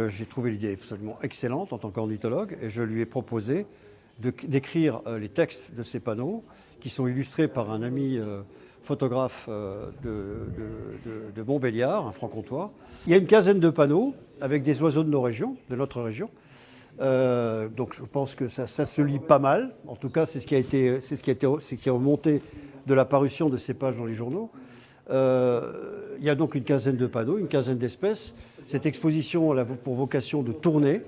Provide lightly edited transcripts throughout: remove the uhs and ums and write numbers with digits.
J'ai trouvé l'idée absolument excellente en tant qu'ornithologue et je lui ai proposé d'écrire les textes de ces panneaux qui sont illustrés par un ami photographe de Montbéliard, un franc-comtois. Il y a une quinzaine de panneaux avec des oiseaux de nos régions, de notre région. Donc je pense que ça se lit pas mal. En tout cas, c'est ce qui est remonté de la parution de ces pages dans les journaux. Il y a donc une quinzaine de panneaux, une quinzaine d'espèces. Cette exposition a pour vocation de tourner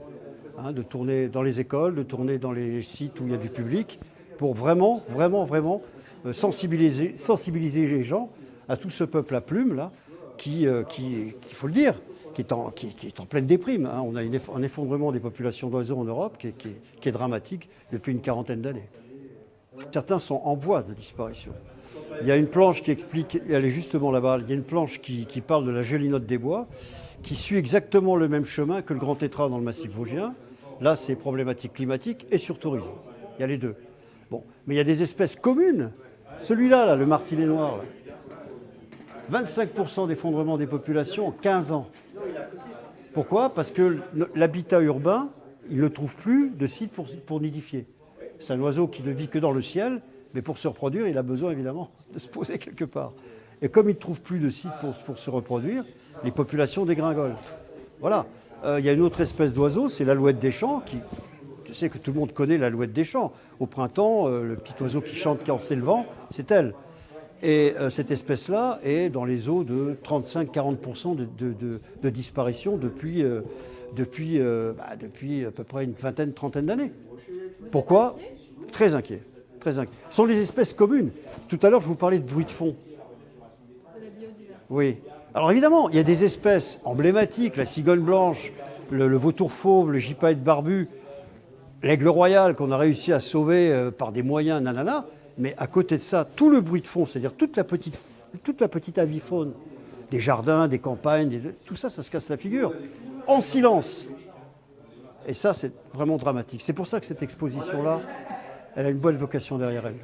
dans les écoles, de tourner dans les sites où il y a du public, pour vraiment sensibiliser les gens à tout ce peuple à plumes là, qui il faut le dire, qui est en pleine déprime. On a un effondrement des populations d'oiseaux en Europe qui est dramatique depuis une quarantaine d'années. Certains sont en voie de disparition. Il y a une planche qui explique, elle est justement là-bas, il y a une planche qui parle de la gelinotte des bois, qui suit exactement le même chemin que le grand tétras dans le massif vosgien. Là, c'est problématique climatique et sur tourisme. Il y a les deux. Bon, mais il y a des espèces communes. Celui-là, là, le martinet noir, là, 25% d'effondrement des populations en 15 ans. Pourquoi? Parce que l'habitat urbain, il ne trouve plus de site pour nidifier. C'est un oiseau qui ne vit que dans le ciel, mais pour se reproduire, il a besoin évidemment de se poser quelque part. Et comme il ne trouve plus de site pour se reproduire, les populations dégringolent. Voilà. Il y a une autre espèce d'oiseau, c'est l'alouette des champs. Je sais que tout le monde connaît l'alouette des champs. Au printemps, le petit oiseau qui chante en s'élevant, c'est elle. Et cette espèce-là est dans les eaux de 35-40% de disparition depuis à peu près une vingtaine, trentaine d'années. Pourquoi? Très inquiet. Très inquiet. Ce sont les espèces communes. Tout à l'heure, je vous parlais de bruit de fond. De la biodiversité. Oui. Alors évidemment, il y a des espèces emblématiques, la cigogne blanche, le vautour fauve, le gypaète barbu, l'aigle royal qu'on a réussi à sauver par des moyens, nanana. Mais à côté de ça, tout le bruit de fond, c'est-à-dire toute la petite avifaune, des jardins, des campagnes, tout ça, ça se casse la figure, en silence. Et ça, c'est vraiment dramatique. C'est pour ça que cette exposition-là, elle a une bonne vocation derrière elle.